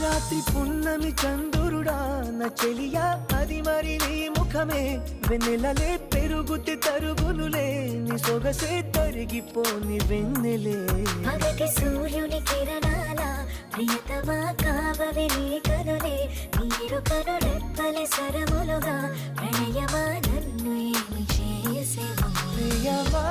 రాత్రి పున్నమి చందురుడా నా చెలియా అది మరి నీ ముఖమే వెన్నెలలే పెరుగుతి తరుగునులే నీ సొగసే తరిగిపోని వెన్నెలే పగటి సూర్యుని కిరణాల ప్రియతమా కావవి నీ కనులే నీరు కను రెప్పలే సరములుగా ప్రణయమా నన్ను ఏమి చేసేవా ప్రియమా